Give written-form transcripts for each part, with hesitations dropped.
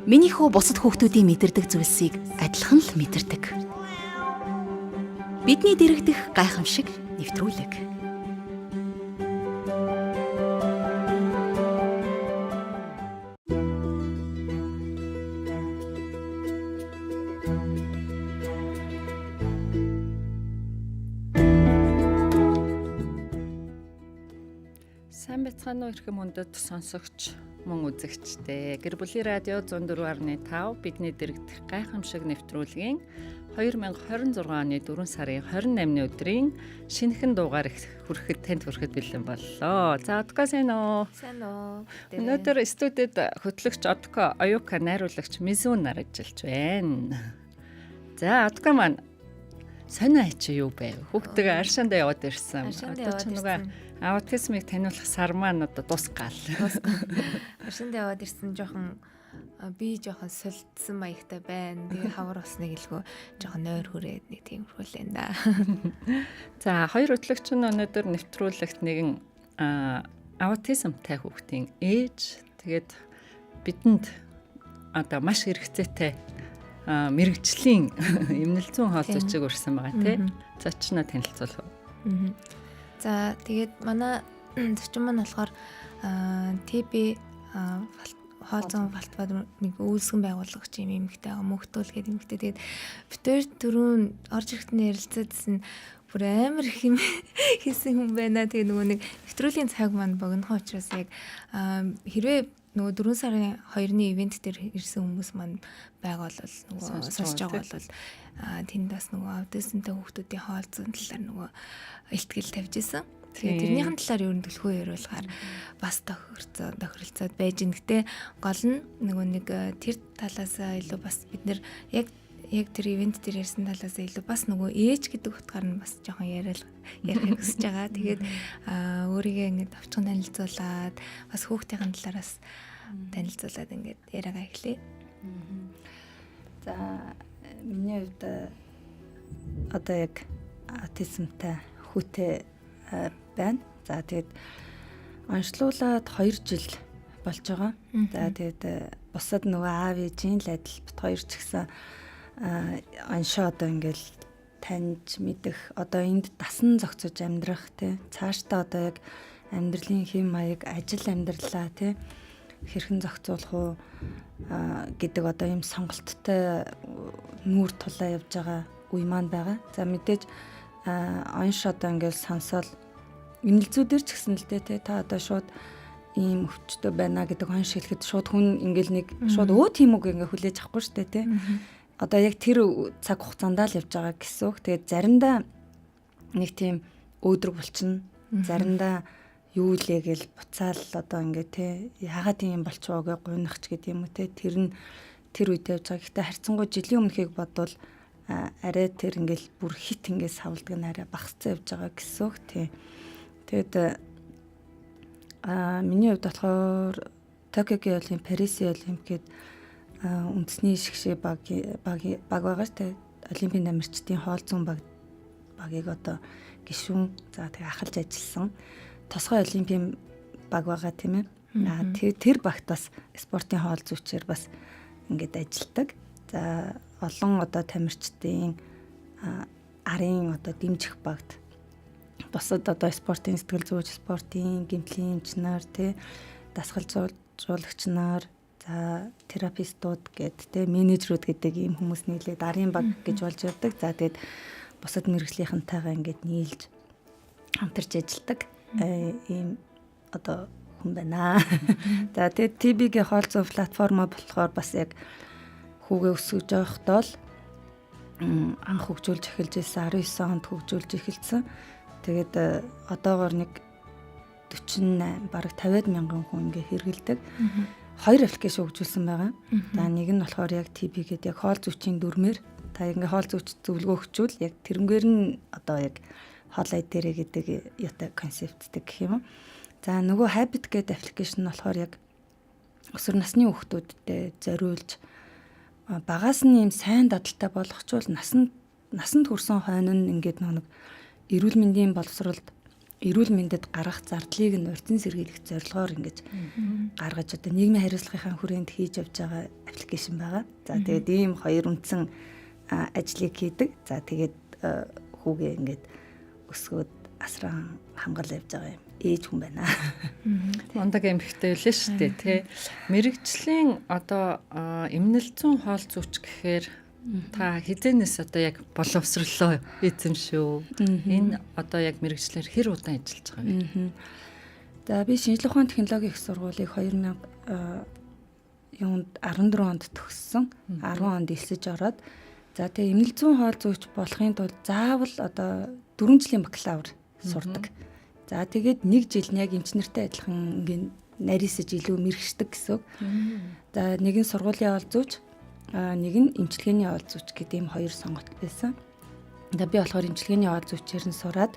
Минийхөө бусад хүүхдүүдийн мэдэрдэг зүйлсийг адилхан л мэдэрдэг. Бидний дэрэгдэх гайхамшиг нэвтрүүлэг. Сайн байцгаана уу эрхэм хүндэт сонсогч мөн үзэгчтэй. Гэр бүлийн радио 104.5 бидний дэрэгдэх гайхамшиг нэвтрүүлгийн 2026 оны 4 сарын 28-ны өдрийн шинэхэн дугаар хүрэхэд танд хүрэхэд бэлэн боллоо. За Одко сайн уу? Сайн уу. Өнөөдөр студид хөтлөгч Одко, оюука найруулагч Мизүүн наржилж байна. За Одко маань сонио чи юу байв? Хүүхдээ аршаандаа яваад ирсэн. Аутизмыг таниулах сар маань одоо дуусгаал. Аршинд яваад ирсэн жоохон сулдсан маягтай байна. Тэгээ хавар усныг илгөө жоохон нойр хүрээд нэг тийм хөрөлэн да. За хоёр хөтлөгч нь өнөөдөр нэвтрүүлэгт нэгэн аутизмтай хүүхдийн ээж тэгээд бидэнд одоо маш хэрэгцээтэй мэрэгжлийн эмнэлэг зүүн хоол зүйчийг өрсөн байгаа тийм. Зочноо танилцуулах. За тэгээд манай зочин маань болохоор ТБ хоол зүйн Балтбадрыг үүсгэн байгуулагч юм эмэгтэй байгаа мөхтөл гэдэг эмэгтэй. Тэгээд битэр түрүүн орж ирэхдээ ярилцаадсэн бүр амар их юм хийсэн хүн байна. Тэгээд нөгөө нэг нэвтрүүлгийн цаг маань богинохон учраас яг хэрвээ нөгөө 4 сарын 2-ны ивент дээр ирсэн хүмүүс маань байгаа бол нөгөө сонсож байгаа бол тэнд бас нөгөө аутизмтай хүүхдүүдийн хоол зүйн талаар нөгөө илтгэл тавьж исэн. Тэгээд тэрнийхэн талаар ер нь төлхөө яриулахаар бас тохиролцоод байж гэн. Гэтэ гол нь нөгөө нэг тэр талаас илүү бас бид нэр яг тэр ивент дээр ярьсан талаас илүү бас нөгөө ээж гэдэг утгаар нь бас жоохон ярих хүсэж байгаа. Тэгээд өөрийгөө ингээд авчхан танилцуулаад бас хүүхдийн талаараас танилцуулаад ингээд яриагаа эхлэе. За миний хувьд одоо яг аутизмтай хүүтэй байна. За тэгээд онцлуулаад 2 жил болж байгаа. За тэгээд бусад нөгөө аав ээжийн л адил бит хоёр ч гэсэн оншоо одоо ингээл таньж мэдэх одоо энд дасан зохицож амьдрах тий цаашдаа одоо яг амьдралын хэм маяг ажил амьдралаа тий хэрхэн зохицуулах уу гэдэг одоо ийм сонголттой нүүр тулаа явж байгаа үе маань байгаа. За мэдээж онш одоо ингээл сонсоол эмнэлзүүдэр ч гэсэн л дээ та одоо шууд ийм өвчтөй байна гэдэг онш хэлэхэд шууд хүн ингээл нэг шууд өө тийм үг ингээ хүлээж авахгүй шүү дээ тий. Одоо яг тэр цаг хугацаанд л явж байгаа гэсэн үг. Тэгээд заримдаа нэг тийм өөдрөг болчихно. Заримдаа юу лээ гэл буцаал одоо ингээ тий яагаад юм болчихвоо гэж гуйнах ч гэдэг юм уу тий. Тэр нь тэр үед явж байгаа. Гэхдээ харьцангуй жилийн өмнөхийг бодвол арай тэр ингээл бүр хит ингээ савлдаг нь арай багасцсан явж байгаа гэсэн үг тий. Тэгээд миний хувьд болохоор Токиогийн олимп, Парисын олимп гээд үндэсний шгшээ баг байгаа шүү дээ. Олимпийн намирчдын хоол зүйн багийг одоо гишүүн за тэгээ ахалж ажилласан. Тосгой олимпийн баг байгаа тийм ээ. Тэр багт бас спортын хоол зүйчээр бас ингээд ажилдаг. За олон одоо тамирчдын арын одоо дэмжих багт бусад одоо спортын сэтгэл зүйч, спортын гэмтлийн эмчнэр тий дасгалжуулагч нар за терапистууд гээд те менежерүүд гэдэг ийм хүмүүс нийлээд арын баг гэж болж явдаг. За тэгээд бусад мэргэжлийнхэнтэйгээ ингээд нийлж хамтарч ажилладаг ийм одоо хүн байна. За тэгээд ТБ-гийн хоол зүйн платформо болохоор бас яг хүүгээ өсгөж явахдаа л анх хөгжүүлж эхэлж байсан 19 онд хөгжүүлж эхэлсэн. Тэгээд одоогоор нэг 48 бараг 50 мянган хүн ингээ хэрэгэлдэг. 2 аппликейшн хөгжүүлсэн байгаа. За нэг нь болохоор яг ТБ гэдэг яг хоол зүйчийн дүрмээр та ингээ хоол зүйч зөвлөгөө өгчүүл яг тэрнгээр нь одоо яг хоол ай дээрээ гэдэг ятай концепттэй гэх юм. За нөгөө Habit гэдэг аппликейшн нь болохоор яг өсвөр насны хүүхдүүдэд зориулж багаас нь юм сайн дадалтай болгочвол насанд хүрсэн хойно нь ингээд нэг эрүүл мэндийн боловсролд эрүүл мэндэд гаргах зардлыг нь урьдчилан сэргийлэх зорилгоор ингэж гаргаж одоо нийгмийн хариуцлагын хүрээнд хийж явж байгаа аппликейшн байгаа. За тэгээд ийм хоёр үндсэн ажлыг хийдэг. За тэгээд хүүгээ ингээд өсгөөд асран хамгаал явж байгаа юм. Ээж хүн байна. Мондаг эмхтэй үлээ шүү дээ тий. Мэргэжлийн одоо эмнэл зүүн хоол зүйч гэхээр та хизэнээс одоо яг боловсрлоо эзэм шүү. Энэ одоо яг мэргэжлэр хэр удаан ажиллаж байгаа вэ? За би шинжлэх ухааны технологийн их сургуулийг 14 онд төгссөн. 10 онд элсэж ороод за тэгээ эмнэл зүүн хоол зүйч болохын тулд заавал одоо 4 жилийн бакалавр сурдаг. За тэгээд 1 жил нь яг эмч нартай адилхан ингээд нарийсаж илүү мэрэгшдэг гэсэн. За нэг нь сургуулийн хоол зүйч, нэг нь эмчилгээний хоол зүйч гэдэг ийм хоёр сонголт байсан. За би болохоор эмчилгээний хоол зүйчээр нь сураад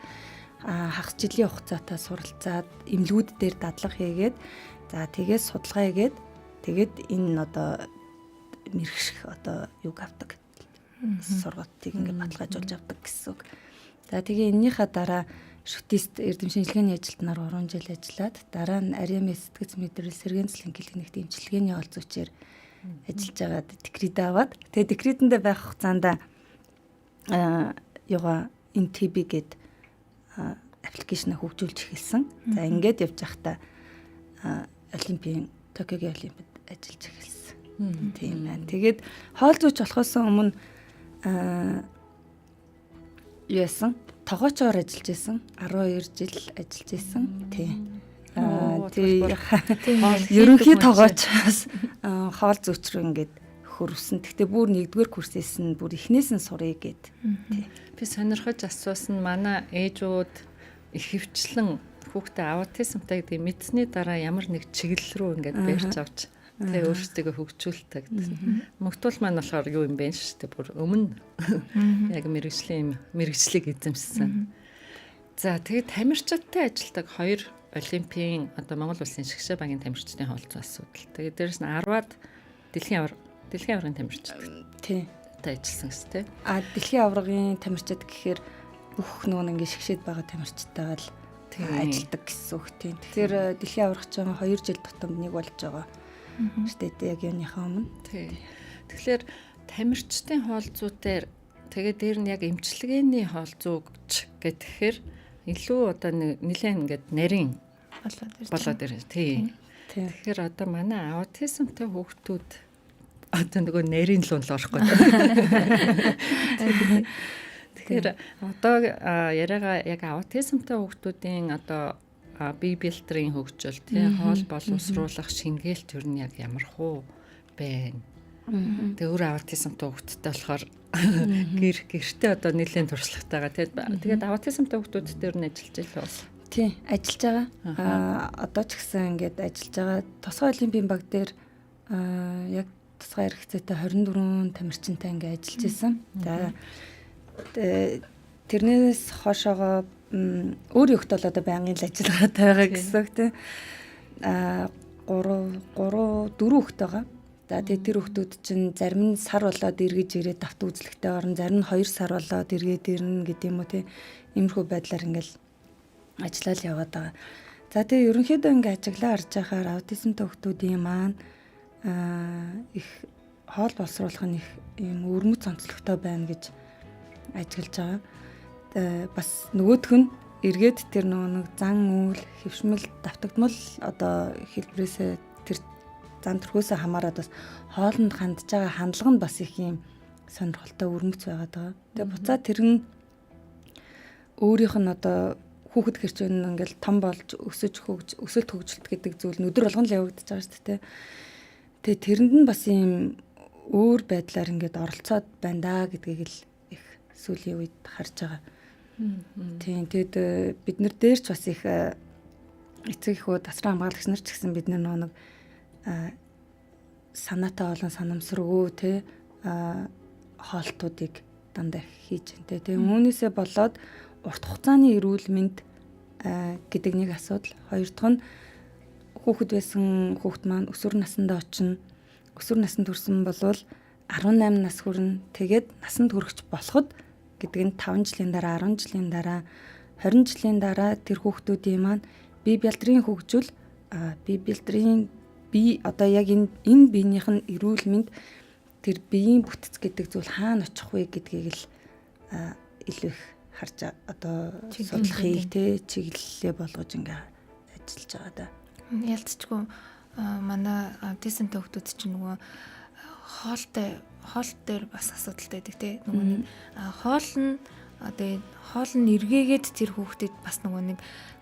хагас жилийн хугацаатай суралцаад эмнэлгүүд дээр дадлага хийгээд за тэгээд судалгаа хийгээд тэгээд энэ одоо мэрэгших одоо юг авдаг. Сургалтыг ингээд баталгаажуулж авдаг гэсэн үг. За тэгээ энэнийхээ дараа шүтист эрдэм шинжилгээний ажилтнаар 3 жил ажиллаад дараа нь Ариамес сэтгц мэдрэл сэргээн цэцлэн клиникт эмчилгээний хоол зүйчээр ажиллаж байгаад декрет аваад тэгээ декретэндээ байх хугацаанд NTB гээд аппликейшн хөгжүүлж эхэлсэн. За ингээд явж байхдаа Олимпийн Токиогийн Олимпиад ажиллаж эхэлсэн. Тийм байна. Тэгээд хоол зүйч болохоос өмнө яасан тогоочоор ажиллаж байсан 12 жил ажиллаж байсан. Тийм. Ерөнхий тогоочоос хоол зүйч рүү ингээд хөрвсөн. Гэхдээ бүр 1-р курсээс нь бүр эхнээс нь сурыг гээд. Би сонирхож асуусан манай ээжүүд их хөвчлэн хүүхдээ аутизмтай гэдэг мэдсэний дараа ямар нэг чиглэл рүү ингээд барьж авч тэгээ өөрсдөө хөгжүүлдэг. Мөгтүүл маань болохоор юу юм бэ шүү дээ. Бүр өмнө яг мэргэжлийг эзэмссэн. За тэгээд тамирчидтай ажилдаг 2 Олимпийн одоо Монгол улсын шгшээ багийн тамирчдын хоолцоо асуудал. Тэгээд дээрэс нь 10-аад дэлхийн аваргын тамирчид. Тийм. Та ажилласан гэсэн тийм. Дэлхийн аваргын тамирчид гэхээр бүх нөгөө ингээд шгшээд байгаа тамирчдтайгаа л ажилдаг гэсэн үг тийм. Тэгэхээр дэлхийн аваргач байгаа 2 жил тутамд нэг болж байгаа. Штэ яг юуныхаа өмнө. Тий. Тэгэхээр тамирчдын хоолзуудаар тэгээд дээр нь яг эмчилгээний хоолзууч гэхээр илүү одоо нэлээд ингээд нарийн болоод ирж. Тий. Тэгэхээр одоо манай аутизмтай хүүхдүүд одоо нөгөө нарийн л болохгүй. Тэгэхээр одоо яриага яг аутизмтай хүүхдүүдийн одоо бие бэлтрийн хөгжил тий хоол боловсруулах шингээл төр нь яг ямар хуу байна. Тэгээ өөр аутизмтай хүүхдтэй болохоор гэртээ одоо нэлээд туршлагатайгаа тэгээд аутизмтай хүүхдүүд дээр нь ажиллаж байлаа. Тий, ажиллаж байгаа. Одоо ч гэсэн ингээд ажиллаж байгаа. Тусгай олимпийн баг дээр яг тусгай хэрэгцээтэй 24 тамирчинтай ингээд ажиллаж байсан. За тэрнээс хойшоогоо өөр ихт бол одоо байнгын л ажиллагаад байгаа гэсэн үг тийм. 4 ихт байгаа. За тэгээд тэр хүүхдүүд чинь зарим нь сар болоод эргэж ирээд давт үзлэгтэй орон, зарим нь 2 сар болоод эргээд ирнэ гэдэг юм уу тийм. Иймэрхүү байдлаар ингээл ажиллаад яваад байгаа. За тэгээд ерөнхийдөө ингээд ажиглаа харж байхаар аутизмтай хүүхдүүдийн маань их хоол боловсруулах нь их юм өрмөц онцлогтой байна гэж ажиглаж байгаа. Бас нөгөөх нь эргээд тэр нэг зан үйл хэвшмэл давтагдмал одоо хэлбэрээсээ тэр зан төрхөөсөө хамаарат бас хоолнд хандж байгаа хандлага нь бас их юм сонирхолтой өрмөц байгаад байгаа. Тэгээ буцаад тэр нь өөрийнх нь одоо хүүхэд гэрчэн ингээл том болж өсөлт хөгжилт гэдэг зүйл нь өдөр болгон л явагдаж байгаа шүү дээ. Тэгээ тэрэнд нь бас юм өөр байдлаар ингээд оролцоод байна да гэдгийг л их сүүлийн үед харж байгаа. Тийм тэгэд бид нар дээр ч бас их эцэг эхүүд асран хамгаалагч нар ч гэсэн бид нар нэг санаатай болон санамсаргүй те хоолтуудыг дандаа хийж байна. Тэгээ үүнээсээ болоод урт хугацааны эрүүл мэнд гэдэг нэг асуудал. Хоёр дахь нь хүүхэд байсан хүүхэд маань өсвөр насндаа очино. Өсвөр наснд хүрсэн болвол 18 нас хүрнэ. Тэгээд насанд хүрэхч болоход гэдэг нь 5 жилийн дараа 10 жилийн дараа 20 жилийн дараа тэр хүүхдүүдийн маань бие бэлтрийн хөгжил одоо яг энэ биенийх нь эрүүл мэнд тэр биеийн бүтэц гэдэг зүйл хаана очих вэ гэдгийг л илүү их харж одоо судлахыг чиглэлээ болгож ингээ ажиллаж байгаа да. Ялцчгүй манай аутизмтай хүүхдүүд чинь нөгөө хоол дээр бас асуудалтай байдаг тий. Нөгөө нэг хоол нь эргээгээд тэр хүүхдэд бас нөгөө нэг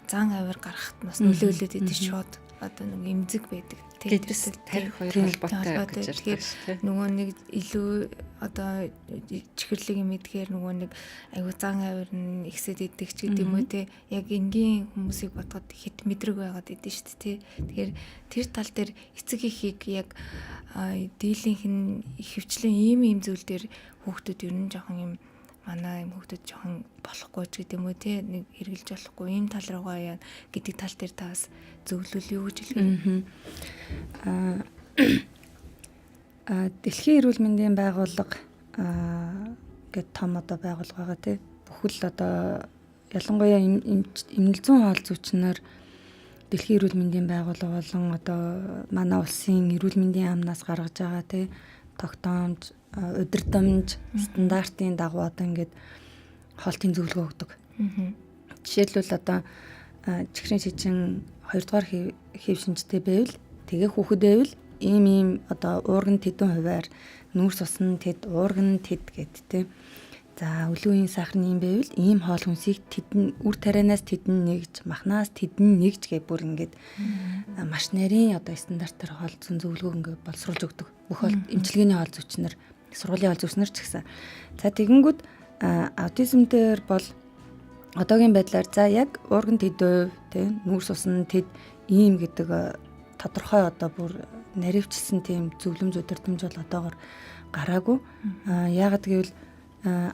зан авир гаргахад бас нөлөөлөд идэв шууд одоо нэг эмзэг байдаг. Тэдээс тарих хоёр холбоотой гэж ярьдаг шүү. Нөгөө нэг илүү одоо чихэрлэг мэдгээр нөгөө нэг аюу зан авир нь ихсэд идэг ч гэдэг юм уу те. Яг энгийн хүмүүсийг бодоход хит мэдрэг байгаад идэв шүү дээ. Тэгэхээр тэр тал дээр эцэг эхийг яг дийлийнх нь хөвчлэн ийм зүйл дээр хүүхдүүд ер нь жоохон юм манай юм хүүхдүүд жоохон болохгүй ч гэдэг юм уу те. Нэг хэрглэж болохгүй ийм тал руугаа яа гэдэг тал дээр та бас зөвлөл юу гэж хэлэх Дэлхийн эрүүл мэндийн байгууллага гэдэг том одоо байгууллага байгаа тий. Бүхэл одоо ялангуяа эмнэлзэн хоол зүйчнэр Дэлхийн эрүүл мэндийн байгууллага болон одоо манай улсын эрүүл мэндийн яамнаас гаргаж байгаа тий. Тогтоомж, удирдамж, стандартын дагуу одоо ингээд хоолтын зөвлөгөө өгдөг. Жишээлбэл одоо чихрийн шижин 2 дугаар хэв шинжтэй байвал тэгээ хүүхэд байвал ийм одоо уурган тэдэн хувиар нүүрс усны тэд уурган тэд гэд тэ. За өглөөний сахарны юм байвал ийм хоол хүнсийг тэдэн үр тарианаас тэдэн нэгж, махнаас тэдэн нэгж гэх бүр ингээд маш нарийн одоо стандартаар хоол зүйн зөвлөгөө ингээд боловсруулж өгдөг. Бүх эмчилгээний хоол зүйчнэр, сургуулийн хоол зүйчнэр ч гэсэн. За тэгэнгүүт аутизмдэр бол одоогийн байдлаар за яг уурган тэдэв тэ нүүрс усны тэд ийм гэдэг тодорхой одоо бүр наривчилсан тийм зөвлөмж удирдамж бол одоогор гараагүй. Яагаад гэвэл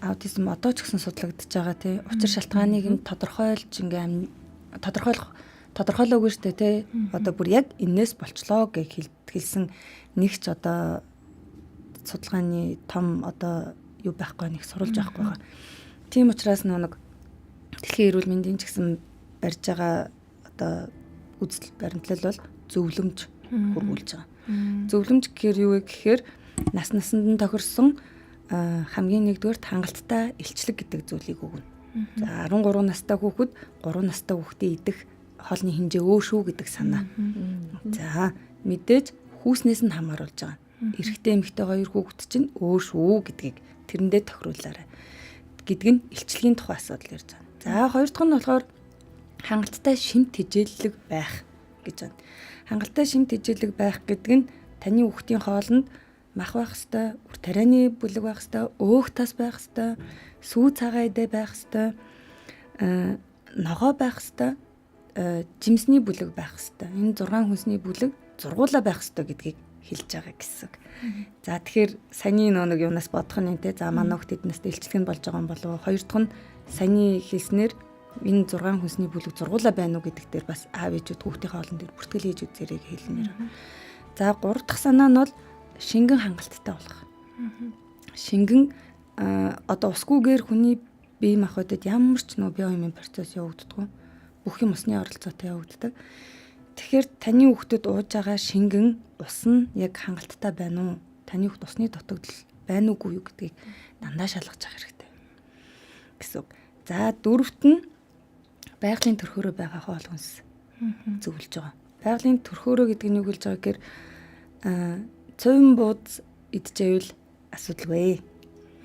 аутизм одоо ч гэсэн судлагдж байгаа тий. Учир шалтгааныг нь тодорхойлж ингээм тодорхойлоогүй штэ тий. Одоо бүр яг энэс болчлоо гэж хэлсэн нэг ч одоо судалгааны том одоо юу байхгүй нэг сурулж байхгүй байгаа. Тийм учраас нэг Дэлхийн эрүүл мэндийн ч гэсэн барьж байгаа одоо үзэл баримтлал бол зөвлөмж хөрвүүлж байгаа. Зөвлөмж гэхээр юу вэ гэхээр насанд нь тохирсон хамгийн нэгдүгээр хангалттай илчлэг гэдэг зүйлийг өгнө. За 13 настай хүүхэд 3 настай хүүхдээ идэх хоолны хэмжээ өөр шүү гэдэг санаа. За мэдээж хүүснээс нь хамааруулж байгаа. Эрэгтэй эмэгтэй хоёр хүүхэд чинь өөр шүү гэдгийг тэрэндээ тохируулаарай гэдг нь илчлэгийн тухай асуудал ярьж байгаа. За хоёр дахь нь болохоор хангалттай шимт тэжээллэг байх гэж байна. Хангалттай шимт тэжээллэг байх гэдэг нь таны хүүхдийн хоолнд мах байх ёстой, үр тарианы бүлэг байх ёстой, өөх тас байх ёстой, сүү цагаан эдэ байх ёстой, ногоо байх ёстой, жимсний бүлэг байх ёстой. Энэ 6 хүнсний бүлэг зургуулаа байх ёстой гэдгийг хэлж байгаа гэсэн. За тэгэхээр саяны нэг юунаас бодох нь те за манай хүүхдэд настай илчлэг нь болж байгаа юм болов уу? Хоёр дахь нь саяны хэлснээр энэ 6 хүнсний бүлэг зургуулаа байна уу гэдэг дээр бас аав ээжүүд хүүхдийн хоолн дээр бүртгэл хийж үзээрэй хэлмээр. За 3 дахь санаа нь бол шингэн хангалттай болох. Шингэн одоо усгүйгээр хүний бие махбодод ямар ч нөө биомын процесс явагддаг. Бүх юм усны оролцоотой явагддаг. Тэгэхээр таны хүүхдэд ууж байгаа шингэн ус нь яг хангалттай байна уу? Таны хүүхд усны дутагдал байна уугүй юу гэдгийг дандаа шалгаж авах хэрэгтэй гэсэн. За дөрөвт нь байгалийн төрхөөрөө байгаа хоол хүнс зөвлөж байгаа. Байгалийн төрхөөрөө гэдэг нь юу гэлж байгаа гэхээр цовин бууз идчихвэл асуудалгүй.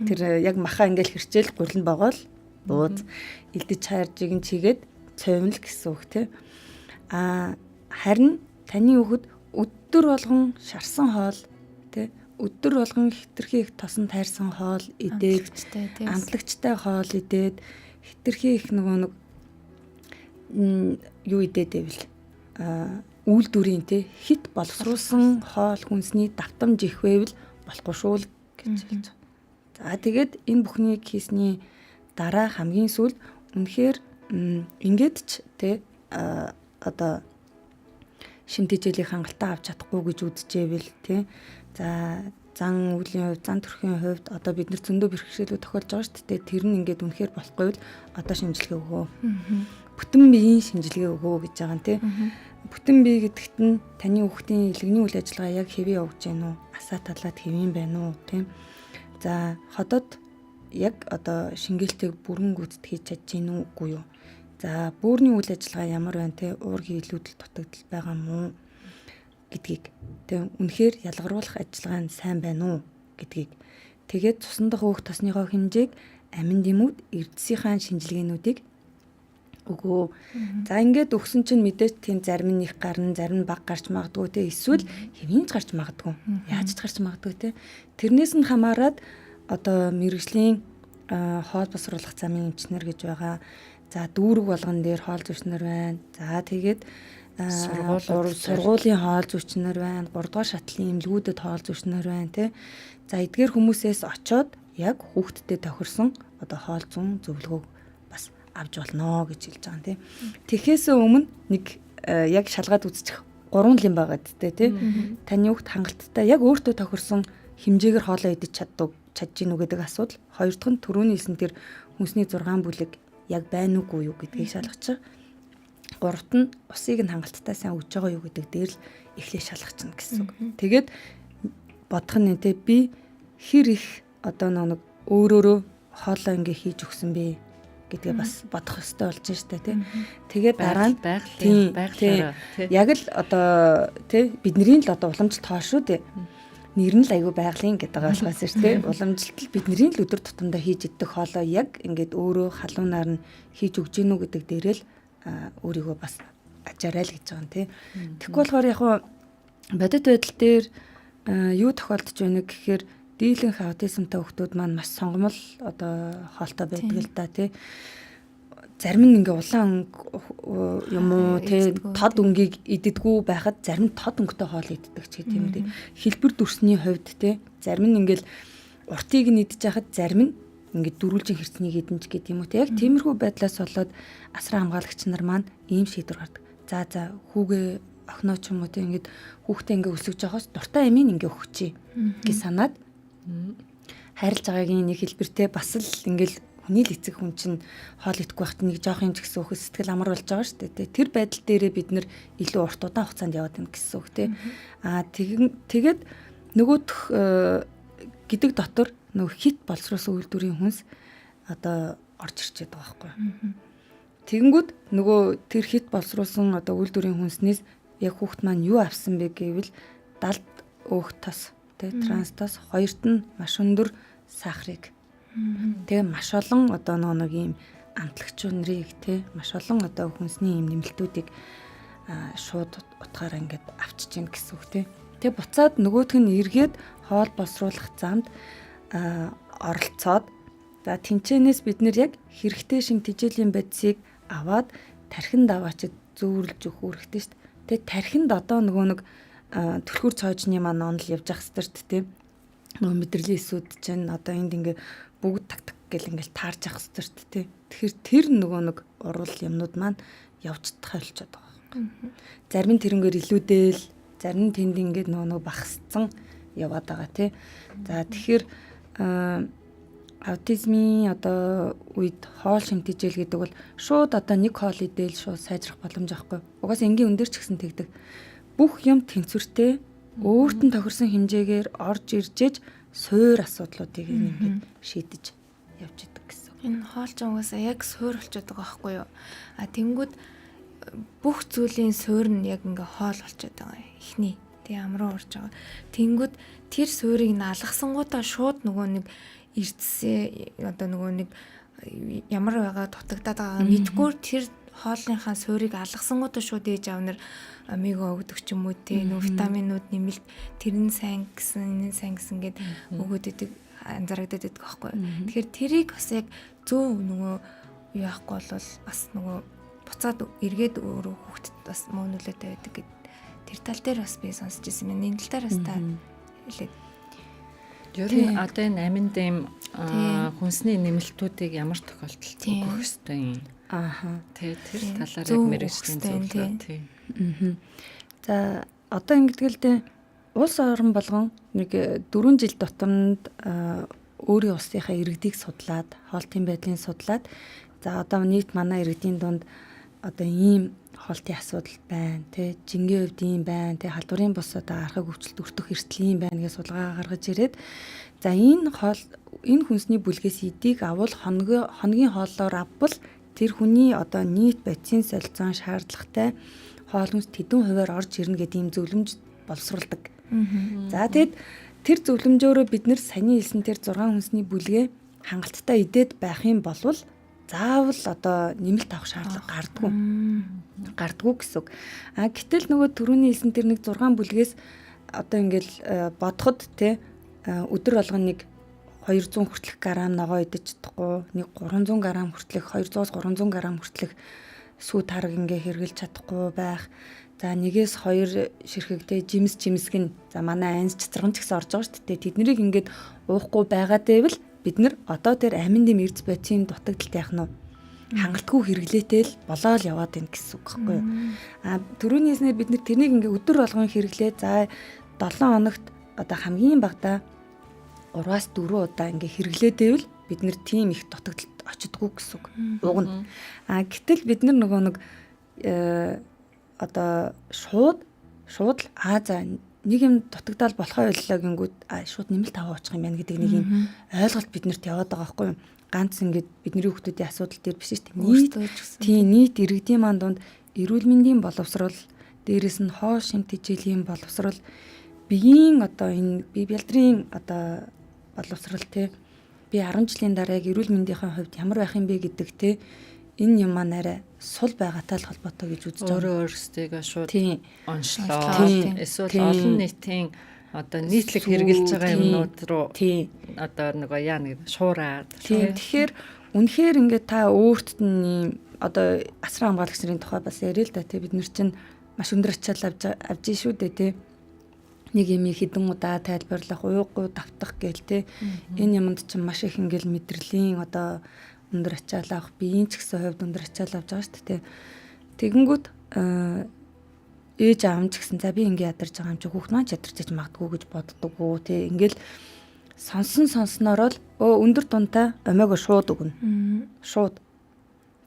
Тэр яг маха ингээл хэрчээл гурилн богоол бууз илдэж хайрж ийг нь чигээд цовин л гэсэн үг тий. Харин таны хүүхэд өдөр болгон шарсан хоол тий өдөр болгон хитрхи их тосон тайрсан хоол идээд амтлагчтай хоол идээд хитрхи их нэг юу идээд байвал үйлдвэрийн те хит боловсруулсан хоол хүнсний давтамж их байвал болохгүй шүү л гэж хэлж байгаа. За тэгээд энэ бүхнийг хийсний дараа хамгийн сүүлд үнэхээр ингээд ч те одоо шимт тэжээлийн хангалттай авч чадахгүй гэж үзчихвэл те за зан үеийн хувьд, зан төрхийн хувьд одоо бид нар зөндөө бэрхшээлүүд тохиолж байгаа шүү дээ. Тэр нь ингээд үнэхээр болохгүй бол одоо шинжилгээ өгөө. Бүтэн биеийн шинжилгээ өгөө гэж байгаа юм тий. Бүтэн бие гэдэгт нь таны хүүхдийн илгэний үйл ажиллагаа яг хэвээ явж гэнэ үү? Асаа талаад хэвэн байна уу? Тийм. За ходод яг одоо шингээлтийг бүрэн гүйцэд хийж чадж гэнэ үгүй юу? За бөөрийн үйл ажиллагаа ямар байна те? Уургийн илүүдэл дутагдал байгаа мó гэдгийг тийм үнэхээр ялгаруулах ажиллагаа нь сайн байна уу гэдгийг тэгээд цусан дах өөх тосныхоо хэмжээг амин дэмүүд эрдэсийнхаа шинжилгээнүүдийг өгөө. За ингээд өгсөн чинь мэдээж тийм зарим нь их гарна, зарим нь бага гарч магадгүй те эсвэл хэвийнч гарч магадгүй. Яаж ч гарч магадгүй те. Тэрнээс нь хамаарат одоо мэрэгжлийн хоол босруулах замын эмчнэр гэж байгаа. За дүүрэг болгон дээр хоол зүйчнэр байна. За тэгээд сургуулийн хоол зүйчнэр байна. 3 дугаар шатлын эмнэлгүүдэд хоол зүйчнэр байна те. За эдгээр хүмүүсээс очоод яг хүүхдэд тохирсон одоо хоол зүүн зөвлөгөөг бас авч болно гэж хэлж байгаа юм тий. Тэхээс өмнө нэг яг шалгаад үзчих 3 лим байгаа гэдтэй тий. Таны хүүхд хангалттай яг өөртөө тохирсон хэмжээгээр хоолоо идэж чадж гинүү гэдэг асуудал. Хоёр дахь нь түрүүний хэлсэн тэр хүнсний 6 бүлэг яг байна уугүй юу гэдгийг шалгачих. Гуравт нь усыг нь хангалттай сайн өгж байгаа юу гэдэг дээр л эхлээ шалгачна гэсэн үг. Тэгээд бодох нь тий би хэр их одоо нэг өөрөөрөө хоолоо ингээ хийж өгсөн бэ гэдгээ бас бодох хэрэгтэй болж штэ тий. Тэгээд дараа нь байгаль яг л одоо тий бидний л одоо уламжлалт тоо шүү дээ. Нэр нь л айгүй байгалийн гэдэг байгаа болохоос шүү дээ. Уламжлалт бидний л өдөр тутамдаа хийж идэх хоолоо яг ингээд өөрөө халуунаар нь хийж өгж гинүү гэдэг дээрээ л өөрийгөө бас ажаарай л гэж байгаа юм тий. Тэгэхгүй болохоор яг бодит байдал дээр юу тохиолдож байна гэхээр дийлэнх аутизмтай хүүхдүүд маань маш сонгомол одоо хоолтой байдаг л да тий. Зарим нь ингээ улаан юм уу тий тод өнгийг иддэггүй байхад зарим тод өнгөтэй хоол иддэг ч гэдэг юм тий. Хэлбэр дүрсний хувьд тий зарим нь ингээл уртыг нь идэж байхад зарим нь ингээд дөрүүлжин хэрцнийг идэнч гэдэг юм уу тий. Яг тиймэрхүү байдлаас болоод асран хамгаалагч нар маань ийм шийдвэр гаргадаг. За хүүгээ охиноо ч юм уу тий ингээд хүүхдээ ингээ өсөж байхаас дуртай амийг ингээ өгчээ гэж санаад хайрлаж байгаагийн нэг хэлбэртэй бас л ингээл хүний л эцэг хүн чинь хоол идэхгүй байхад нэг жоох юм ч гэсэн үхэл сэтгэл амар болж байгаа шүү дээ. Тэр байдал дээрээ бид нэр илүү урт удаан хугацаанд яваад байна гэсэн үг тий. Тэгээд нөгөөх гэдэг дотор нөгөө хит боловсруулсан үйлдвэрийн хүнс одоо орж ирчээд байгаа байхгүй. Тэгэнгүүт нөгөө тэр хит боловсруулсан одоо үйлдвэрийн хүнснээс яг хүүхд маань юу авсан бэ гэвэл 70 өөх тос тий транстос, хоёрт нь маш өндөр сахарыг. Тэгээ маш олон одоо нэг ийм амтлагч нарыг тий маш олон одоо хүнсний ийм нэмэлтүүдийг шууд утгаараа ингээд авчиж гин гэсэн үг тий. Тэгээ буцаад нөгөөх нь эргээд хоол боловсруулах замд оролцоод за тэнцэнээс бид нэр яг хэрэгтэй шин тэжээлийн бодисыг аваад тархинд аваачид зөөрлж өгөх хэрэгтэй шүү дээ. Тэгээ тархинд одоо нөгөө нэг төлхөр цоожны маань онол явж ах хэвээр тийм нөгөө мэдрэлийн эсүүд чинь одоо энд ингээ бүгд так гэл ингээл таарч ах хэвээр тийм. Тэгэхээр тэр нөгөө нэг урал юмнууд маань явж тахайлчаад байгаа. Зарим нь тэрнгээр илүүдээл, зарим нь тэнд ингээд нөгөө багасцсан яваад байгаа тийм. За тэгэхээр аутизмын одоо үед хоол шимтгийл гэдэг бол шууд одоо нэг хоол идээл шууд сайжрах боломж байхгүй. Угаасаа энгийн өндөр ч гэсэн тэгдэг. Бүх юм тэнцвэртэй өөрт нь тохирсон хэмжээгээр орж иржээж суур асуудлуудыг ингээд шийдэж явж идэг гэсэн. Энэ хоолч угаасаа яг суур болчиход байгаа байхгүй юу? Тэнгүүд бүх зүйлийн суур нь яг ингээ хоол болчиход байгаа. Эхний тэг амруу урж байгаа. Тэнгүүд тэр суурийг нь алгасангуудаа шууд нөгөө нэг эрдэсээ одоо нөгөө нэг ямар байгаа дутагдаад байгаа мэдгүй тэр хоолныхаа суурийг алгасангуудаа шууд ээж аавнаар омега өгдөг ч юм уу тий нөгөө витаминууд нэмэлт тэр нь сайн гэсэн энэ сайн гэсэн гээд өгөөд идэг анзаарагдаад идэг байхгүй. Тэгэхээр тэрийг бас яг зөв нөгөө юу яахгүй бол бас нөгөө буцаад эргээд өөрөө хүүхдэд бас муу нөлөөтэй байдаг гэд тэр тал дээр бас би сонсч ирсэн юм. Энэ тал дээр бас та хэлээд. Ер нь одоо энэ амин дэм хүнсний нэмэлтүүдийг ямар тохиолдолд өгөх ёстой юм? Тэр талаар яг мэргэжлийн зөвлөгөө тий. За одоо ингэдэг л дээ улс орон болгон нэг 4 жил тутамд өөрийн улсынхаа иргэдийг судлаад, хоолтын байдлыг судлаад за одоо нийт манай иргэдийн дунд одоо ийм хоолтын асуудал байна, тэ жингийн хувьд ийм байна, тэ халдварын бус одоо архаг өвчлөлт өртөх эрсдэл ийм байна гэж судалгаа гаргаж ирээд за энэ хүнсний бүлгээс эдийг авал хоногийн хооллоор авбал тэр хүний одоо нийт бодисын солилцоон шаардлагатай хоол хүнс тэдэн хувиар орж ирнэ гэдэг ийм зөвлөмж боловсруулдаг. За тэгэд тэр зөвлөмжөөрөө бид нэр саяны хэлсэн тэр 6 хүнсний бүлгээ хангалттай идээд байх юм бол заавал одоо нэмэлт авах шаардлага гардггүй гэсэн үг. Гэтэл нөгөө түрүүний хэлсэн тэр нэг 6 бүлгээс одоо ингээл бодоход те өдөр болгон нэг 200 хүртэлх грамм ногоо идэж чадахгүй, нэг 300 грамм хүртэлх 200-аас 300 грамм хүртэлх сүү тараг ингээ хэрглэж чадахгүй байх. За 1-2 ширхэгтэй жимсгэн за манай айнс цэцэргэн ч гэсэн орж байгаа шүү дээ. Тэднийг ингээд уухгүй байгаад байвал бид нар одоо тэр амин дэм эрдэс бодисын дутагдaltaй яах нь хангалтгүй хэрэглээтэй л болоо л яваад байна гэсэн үг байхгүй юу. Төрөөнийснээр бид нар тэрнийг ингээд өдөр болгон хэрэглээ. За 7 хоногт одоо хамгийн багадаа 3-аас 4 удаа ингээд хэрэглээдээвэл бид нар тийм их дутагдaltaй очдгоо гэсэн үг. Уг нь. Гэтэл бид нар нөгөө нэг одоо шууд за нэг юм дутагдал болохоо байлаа гингүүд шууд нэмэлт аваа очих юм байна гэдэг нэг юм ойлголт биднэрт яваад байгаа байхгүй юу. Ганц ингээд бидний хүмүүсийн асуудал дээр биш шүү дээ. Нийт иргэдийн манд донд эрүүл мэндийн боловсрол, дээрэс нь хоо шимт хичээлийн боловсрол, биеийн одоо энэ бие бэлтрийн одоо боловсрол те би 10 жилийн дараа яг эрүүл мэндийнхээ хувьд ямар байх юм бэ гэдэг те энэ юм маань арай сул байгаатай л холбоотой гэж үзэж байгаа. Өөрөө өөрсдийгөө шууд онцлоо. Эсвэл олон нийтийн одоо нийтлэг хэрэгжилж байгаа юмнууд руу одоо нөгөө яа нэг шуураад. Тэгэхээр үнэхээр ингээд та өөртд нь одоо асран хамгаалагч нарын тухай бас яриа л да тий бид нар чинь маш өндөр ачаал авж шүү дээ тий. Нэг юм хідэн удаа тайлбарлах, ууггүй давтах гээл тий. Энэ юмд чинь маш их ингээл мэдрэлийн одоо өндөр ачаал авах, биеийн ч гэсэн хувьд өндөр ачаал авч байгаа шүү дээ. Тэгэнгүүт ээж аав ч гэсэн за би ингэ ядарч байгаа юм чи хүүхд маань ядарч магадгүй гэж боддоггүй тий. Ингээл сонснороо л өндөр дунтай омега шууд өгнө. Шууд.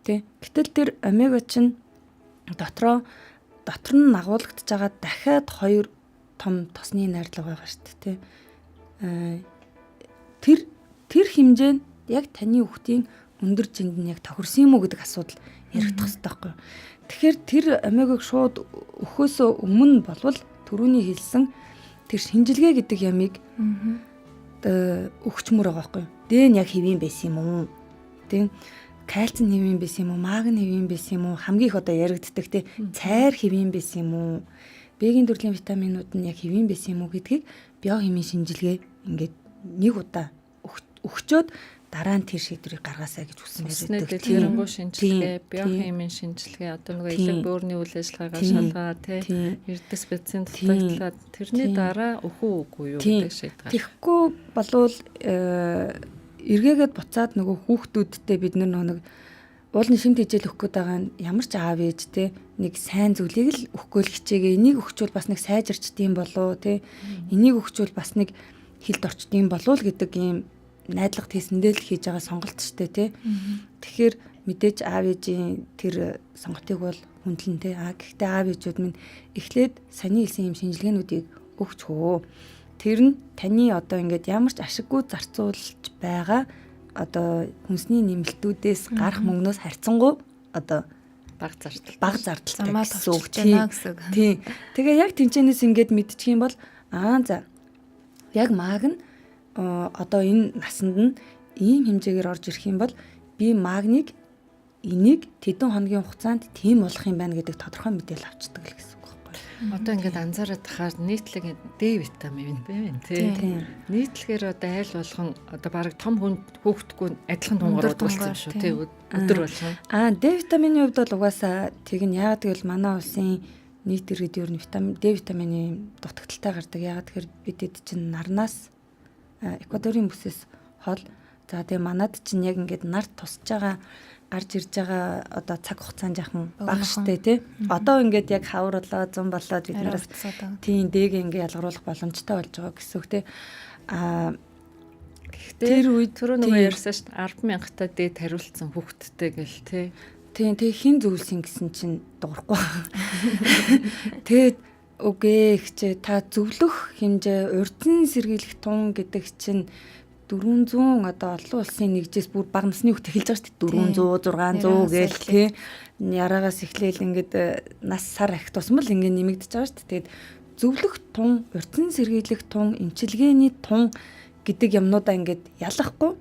Тий. Гэтэл тэр омега чинь дотор нь агуулгадж байгаа дахиад 2 том тосны найрлага байгаа шүү дээ тий. Тэр хэмжээ нь яг таны хүүхдийн өндөр жинд нь яг тохирсон юм уу гэдэг асуудал яригдах хэрэгтэй байхгүй. Тэгэхээр тэр омегаг шууд өхөөсөө өмнө болвол түрүүний хэлсэн тэр шинжилгээ гэдэг ямыг өгчмөр байгаа байхгүй. Дэн яг хэвэн байсан юм уу? Тэ кальци хэвэн байсан юм уу? Магний хэвэн байсан юм уу? Хамгийн их одоо яригддаг те цайр хэвэн байсан юм уу? Б-ийн төрлийн витаминууд нь яг хэвэн байсан юм уу гэдгийг биохимийн шинжилгээ ингээд нэг удаа өгчөөд дараа нь тэр шийдвэрийг гаргаасаа гэж үсэн ярьдаг. Тэрнгүү шинжилгээ, биохимийн шинжилгээ одоо нөгөө элэг бөөрийн үйл ажиллагаагаа шалгаа тий эрдэс бэцэн дутагдлаад тэрний дараа өхөө үгүй юу гэдэг шийдвэр. Тэгэхгүй болвол эргээгээд буцаад нөгөө хүүхдүүдтэй бид нэг уулын шимт хичээл өгөх гээд байгаа нь ямар ч аав ээж те нэг сайн зүйлийг л өгөхгүй л хичээгээ энийг өгчвөл бас нэг сайжирчдığım болоо те энийг өгчвөл бас нэг хилд орчдığım болоо л гэдэг ийм найдлага хийсэндээ л хийж байгаа сонголт штэ тий. Тэгэхээр мэдээж аав ээжийн тэр сонготыг бол хүндлэн тий. Гэхдээ аав ээжүүд минь эхлээд саний хэлсэн юм шинжилгээнүүдийг өгч хөө. Тэр нь таны одоо ингээд ямар ч ашиггүй зарцуулж байгаа одоо хүнсний нэмэлтүүдээс гарах мөнгнөөс харьцангуй одоо баг зардал гэсэн үг тий. Тэгээ яг тэнцэнээс ингээд мэдчих юм бол за яг маг нь одоо энэ насанд нь ийм хэмжээгээр орж ирэх юм бол би магниг энийг тэдэн хоногийн хугацаанд тийм болох юм байна гэдэг тодорхой мэдээлэл авчдаг л гэсэн үг байхгүй. Одоо ингээд анзаараад тахаар нийтлэг D витамин байна тий. Нийтлэгээр одоо айл болгон одоо баг том хүүхдгүй адилхан тунгарууд болсон шүү тий өдөр болгон. D витамины хувьд бол угаасаа тэг нь яагаад гэвэл манай улсын нийт иргэд ер нь D витамины дутагдaltaй гардаг. Яагаад тэгэхээр бидэд чинь нарнаас эквадорын бүсээс хол за тэгээ манад чинь яг ингээд нарт тусж байгаа гарч ирж байгаа одоо цаг хугацаанд яхан бага штэ тий. Одоо ингээд яг хавар болоо 100 болоод бид нараас тийм дээг ингээд ялгаруулах боломжтой болж байгаа гэсэн үг тий. Тэр үед түрүү нөгөө ярьсан шүү дээ 10,000 та дээд хариулсан хүүхэдтэй гэл тий. Тийм тэг хин зүйлсэн гэсэн чинь дуурахгүй. Тэгээд үгүй ихчээ та зөвлөх хэмжээ урьдчилан сэргийлэх тун гэдэг чинь 400 одоо олон улсын нэгжээс бүр бага насны хүүхд эхэлж байгаа шүү дээ 400 600 гээл тий. Яраагаас эхлээл ингээд нас сар ахт тусмал ингээд нэмэгдэж байгаа шүү дээ. Тэгээд зөвлөх тун, урьдчилан сэргийлэх тун, эмчилгээний тун гэдэг юмнуудаа ингээд ялахгүй.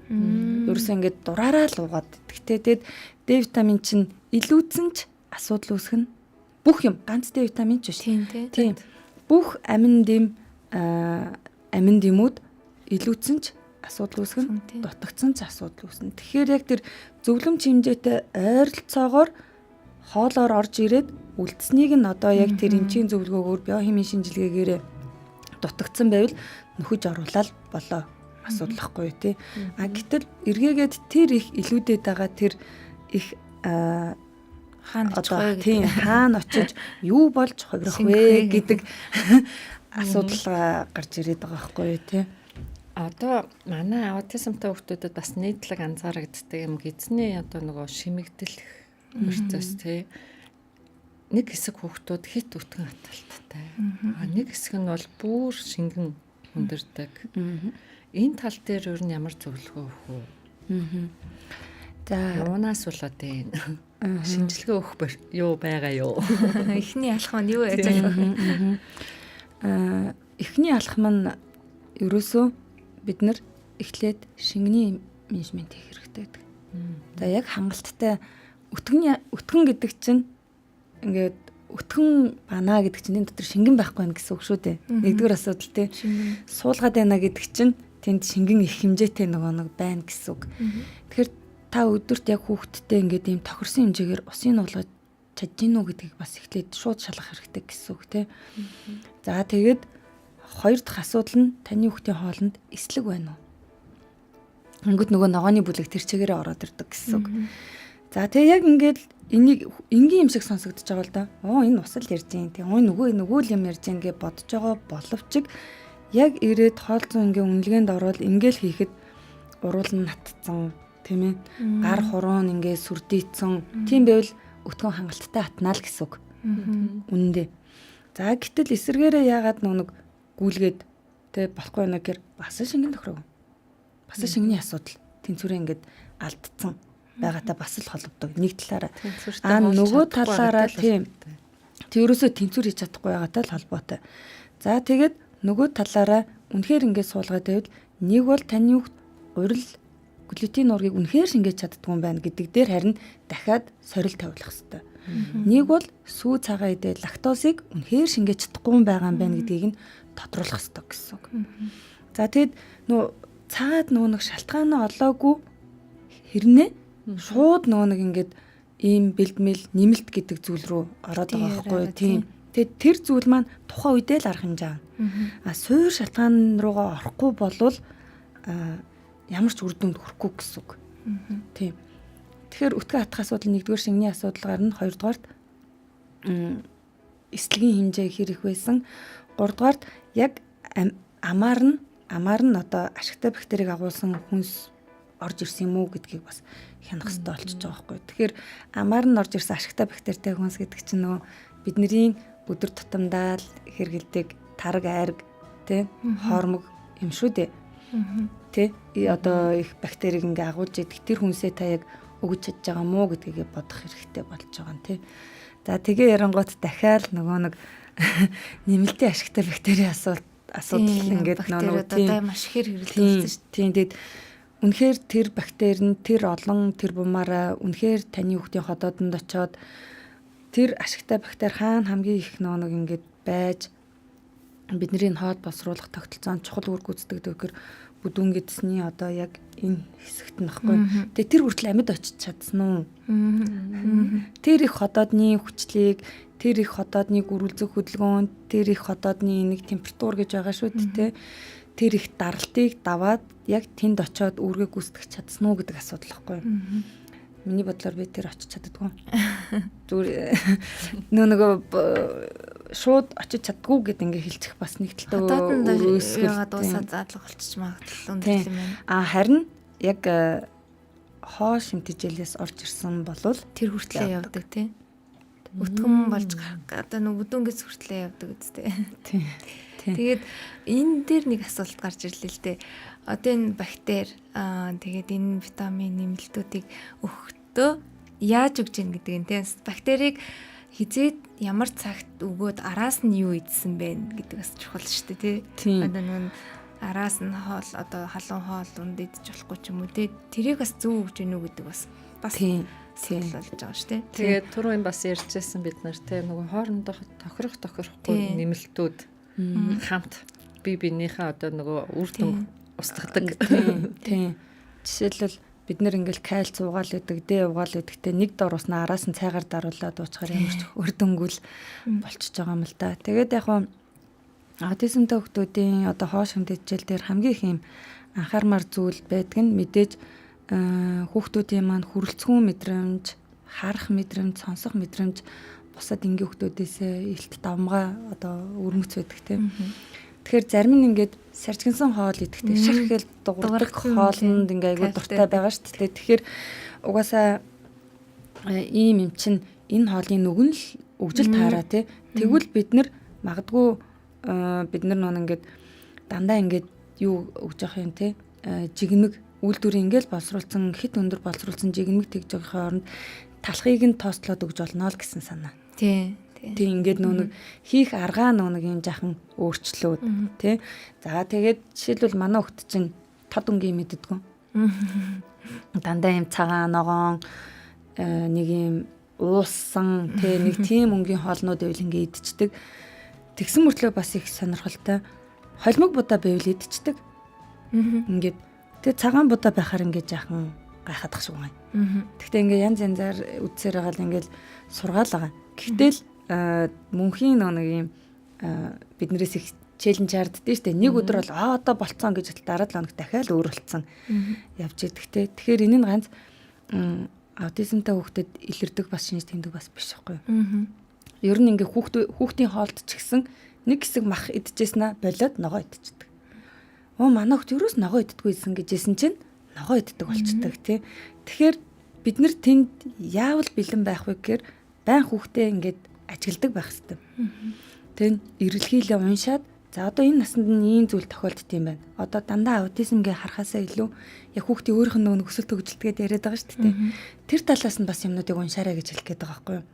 Ерөөсөө ингээд дураараа л уугаад идэх. Тэгээд Д витамин чинь илүүдсэн ч асуудал үүсгэн. Бүх юм ганц Д витамин ч биш. Тийм. Бүх амин дэмүүд илүүдсэн ч асуудал үүсгэн, дутагдсан ч асуудал үүснэ. Тэгэхээр яг тэр зөвлөмж хэмжээтэй ойролцоогоор хоолоор орж ирээд үлдсэнийг нь одоо яг тэр эмчийн зөвлөгөөгөөр биохимийн шинжилгээгээр дутагдсан байвал нөхөж оруулаад болоо асуудалхгүй тий. Гэтэл эргээгээд тэр их илүүдэд байгаа тэр их хаана очиж юу болж хувирах вэ гэдэг асуудал гарч ирээд байгаа байхгүй тий. Одоо манай аутизмтай хүүхдүүдэд бас нийтлэг анзаарагддаг юм эзний одоо нөгөө шимэгдэл процесс тий. Нэг хэсэг хүүхдүүд хит өтгөн хаталттай. Нэг хэсэг нь бол бүр шингэн хүндэрдэг. Энэ тал дээр ер нь ямар зөвлөгөө өгөх вэ? За юунаас болоод энэ шинжилгээ өгөх юу байгаа юу? Эхний алхам нь юу яаж вэ? Эхний алхам нь ерөөсөө бид нар эхлээд шингэний менежмент хийх хэрэгтэй гэдэг. За яг хангалттай өтгөн гэдэг чинь ингээд өтгөн банаа гэдэг чинь энэ дотор шингэн байхгүй байх гэсэн үг шүү дээ. Нэгдүгээр асуудал тий. Суулгаад байна гэдэг чинь тэнд шингэн их хэмжээтэй нэг байна гэсэн үг. Тэгэхээр та өдөрт яг хүүхдтэй ингээд ийм тохирсон хэмжээгээр усын уулгаж чадж гинүү гэдгийг бас эхлээд шууд шалгах хэрэгтэй гэсэн үг тий. За тэгээд хоёр дахь асуудал нь таны хүүхдийн хоолнд эслэг байна уу? Ингээд нөгөө ногооны бүлэг тэр чигээрээ ороод ирдэг гэсэн үг. За тэгээ яг ингээд энийг энгийн юм шиг сонсогдож байгаа л да. Энэ ус л ярьж гин. Тэгээ нөгөө л юм ярьж гин гэж бодож байгаа боловч яг ирээд хоолцоо ингээ үнэлгээнд ороод ингээл хийхэд уруул нь натцсан тийм ээ. Гар хуруун ингээ сүрдийцэн. Тийм байвал өтгөн хангалттай атнаа л гэсэн үг. Үнэндээ. За гэтэл эсэргээрээ яагаад нэг гүйлгээд тэ болохгүй нэ гэр бас шингэн тохиров. Бас шингэний асуудал тэнцвэрээ ингээд алдсан байгаатай бас л холбогддог. Нэг талаараа нөгөө талаараа тийм. Тэрөөсөө тэнцвэр хийж чадахгүй байгаатай л холбоотой. За тэгээд нөгөө талаараа үнэхээр ингээд суулгаад байвал нэг бол таны хүүхд урил глютен ургийг үнэхээр шингээж чаддгүй юм байна гэдэг дээр харин дахиад сорил тавилах хэрэгтэй. Нэг бол сүү цагаан идэ лактозыг үнэхээр шингээж чадахгүй юм байгаа юм байна гэдгийг нь тодруулах хэрэгтэй гэсэн үг. За тэгэд цаад нэг шалтгаанаа олоогүй хэрнээ шууд нэг ингээд ийм бэлдмэл нэмэлт гэдэг зүйл рүү ороод байгаа байхгүй тийм. Тэгээд тэр зүйл маань тухайн үедээ л арга хэмжээ авна. Суур шалтгаан руугаа орохгүй болвол ямар ч үр дүнд хүрэхгүй гэсэн үг. Тийм. Тэгэхээр өтгөн атах асуудал нэгдүгээр шингэний асуудал гарна, хоёрдугаарт эслэгийн хэмжээ хэр их байсан, гуравдугаарт яг амаар нь одоо ашигтай бактерийг агуулсан хүнс орж ирсэн юм уу гэдгийг бас хянах хэрэгтэй болчихж байгаа байхгүй. Тэгэхээр амаар нь орж ирсэн ашигтай бактеритай хүнс гэдэг чинь нөгөө бидний өдөр тутамдаа л хэрэгэлдэг тараг айраг тий хормог юм шүү дээ. Тий одоо их бактерийг ингээ агуулж идэх тэр хүнсээ та яг өгч чадж байгаа мó гэдгийг бодох хэрэгтэй болж байгаа юм тий. За тэгээ ярангуут дахиад нөгөө нэг нэмэлтийн ашигтай бактерийн асуудал ингээд нөгөө тийм маш их хэрэгэлдэг шүү дээ. Тийм тэгээд үнэхээр тэр бактери нь тэр олон тэр бумаараа үнэхээр таны хүүхдийн ходоодонд очоод тэр ашигтай бактери хаана хамгийн их нэг ингээд байж бидний хоол босруулах тогтолцоонд чухал үр гүйцэтгэдэг гэхээр бүдүүн гэдсний одоо яг энэ хэсэгт нь баггүй. Тэгээ тэр хүртэл амьд очиж чадсан уу? Тэр их ходоодны хүчлийг, тэр их ходоодны гөрүүлзэх хөдөлгөөн, тэр их ходоодны нэг температур гэж байгаа шүү дээ. Тэр их даралтыг даваад яг тэнд очиод үүргээ гүйцэтгэж чадсан уу гэдэг асуудал баггүй. Миний бодлоор би тэр очиж чаддаггүй. Зүгээр нөгөө шууд очиж чаддгүй гэд ингээ хэлчих бас нэг талтай яагаад дуусаад заадлага болчих магадлал өндөр юм байна. Харин яг хоо шимтгийлээс орж ирсэн болвол тэр хүртлээ явдаг тий. Өтгөн болж одоо нөгөө бүдүүнгээс хүртлээ явдаг үстэй. Тий. Тэгээд энэ дээр нэг асуулт гарч ирлээ л дээ. Одоо энэ бактери тэгээд энэ витамин нэмэлтүүдийг өгөхдөө яаж өгч ийн гэдэг нь тийм бактерийг хизээд ямар цагт өгөөд араас нь юу идсэн бэ гэдэг бас чухал шүү дээ тий. Одоо нэг араас нь хоол одоо халуун хоол унд идэж болохгүй ч юм уу тий. Тэрийг бас зөв өгч ийн үү гэдэг бас тий болж байгаа шүү дээ. Тэгээд түрүүн бас ярьжсэн бид нар тий нөгөө хоорондох тохирохгүй нэмэлтүүд хамт биенийхээ одоо нөгөө үр дүн устгадаг. Тийм. Жишээлбэл бид нэр ингээл кальц угаал идэг, Д угаал идэгтэй нэг дор уснаа араас нь цайгаар даруулаад уучгаар ямар ч үр дүнгүүл болчихж байгаа юм л да. Тэгээд яг хуу аутизмтай хүүхдүүдийн одоо хоо шимтгийл дээр хамгийн их юм анхаармаар зүйл байдаг нь мэдээж хүүхдүүдийн маань хүрэлцгүүн мэдрэмж, харах мэдрэмж, сонсох мэдрэмж бусад энгийн хүүхдүүдээс илт давмгаа одоо өрмөц байдаг тийм. Тэгэхээр зарим нь ингээд сарчгинсан хоол идэхтэй шаххэл дуурдаг хоолнд ингээ айгуу дуртай байгаа шүү дээ. Тэгэхээр угаасаа ийм юм чинь энэ хоолын нүгэн л өгжил таараа тий. Тэгвэл бид нар магадгүй бид нар нөө ингээд дандаа ингээд юу өгж явах юм тий. Жигнэг үйлдвэрийн ингээл боловсруулсан хит өндөр боловсруулсан жигнэг тэгж байгаа хооронд талхыг нь тоослоод өгж болно л гэсэн санаа. Тий. Тэг ингээд нэг хийх аргаа нэг юм жахан өөрчлөөд тий. За тэгээд жишээлбэл манай хөлт чинь тод өнгийн мэддэггүй. Дандаа юм цагаан ногоон нэг юм ууссан тий нэг тийм өнгийн хоолнууд байвал ингээд идчихдэг. Тэгсэн мөртлөө бас их сонирхолтой холимог будаа байвал идчихдэг. Ингээд тэг цагаан будаа байхаар ингээд жахан гайхадах шиг байна. Тэгтээ ингээд янз янзаар үдсээр байгаа л ингээд сургаал байгаа. Гэвтэл мөнхийн нэг юм биднээс их челленж харддээ штэ. Нэг өдөр бол одоо болцсон гэж дараа 7 хоног дахиад өөр болцсон явж идэгтэй. Тэгэхээр энэ нь ганц аутизмтай хүүхдэд илэрдэг бас шинж тэмдэг бас биш байхгүй юу? Ер нь ингээ хүүхдийн хоолд ч гэсэн нэг хэсэг мах идчихсэн болоод ногоо идчихдэг. Манай хүүхд ерөөс ногоо иддэггүйсэн гэжсэн чинь ногоо иддэг болчдөг тий. Тэгэхээр бид нар тэнд яавал бэлэн байх вэ гэхээр байн хүүхдээ ингээд ажигладаг байх хэрэгтэй. Тэн эргэлхийлээ уншаад за одоо энэ насанд нь ийм зүйл тохиолддог юм байна. Одоо дандаа аутизмгээ харахаасаа илүү яг хүүхдийн өөрийнх нь нөгөө өсөлт хөгжилтгээд яриад байгаа шүү дээ. Тэр талаас нь бас юмнуудыг уншаарай гэж хэлэх гээд байгаа байхгүй юу?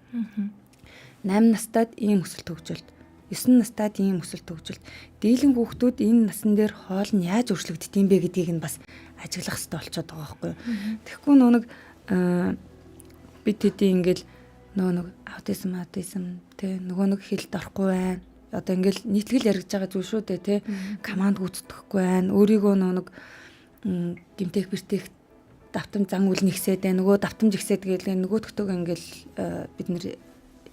8 настад ийм өсөлт хөгжилт, 9 настад ийм өсөлт хөгжилт. Дийлэн хүүхдүүд энэ насн дээр хоол нь яаж өөрчлөгддөг юм бэ гэдгийг нь бас ажиглах хэрэгтэй болчиход байгаа байхгүй юу? Тэгэхгүй нэг бид хэдий ингээл нөгөө аутизм тий нөгөө нэг хэлд орохгүй байна. Одоо ингээл нийтлэгэл яригдж байгаа зүйл шүү дээ тий. Команд гүйцэтгэхгүй байна. Өөрийгөө нөгөө гимтэх бэртэх давтам зан үйл нэгсээд байна. Нөгөө давтамж ихсээд гээл нөгөө төгтөг ингээл бид нэр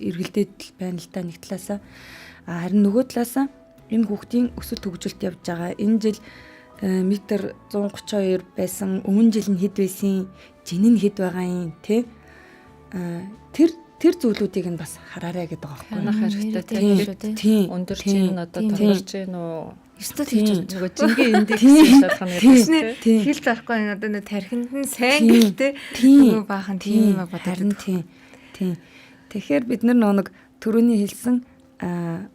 эргэлдээд байна л та нэг талаасаа. Харин нөгөө талаасаа энэ хүүхдийн өсөлт хөгжилт явж байгаа. Энэ жил метр 132 байсан. Өмнө жил нь хэд байсан? Жин нь хэд байгаа юм тий. Тэр зүйлүүдийг нь бас хараарай гэдэг байгаа байхгүй. Анх хэрэгтэй тийм. Өндөр чинь одоо томорч гин үү? Ёстой хийж нөгөө жингийн индекс шалгах нь хэл зарахгүй одоо нэг тархинд нь сайн гэлтэй нөгөө баахан тийм юм бодоод тийм. Тэгэхээр бид нэг түрүүний хэлсэн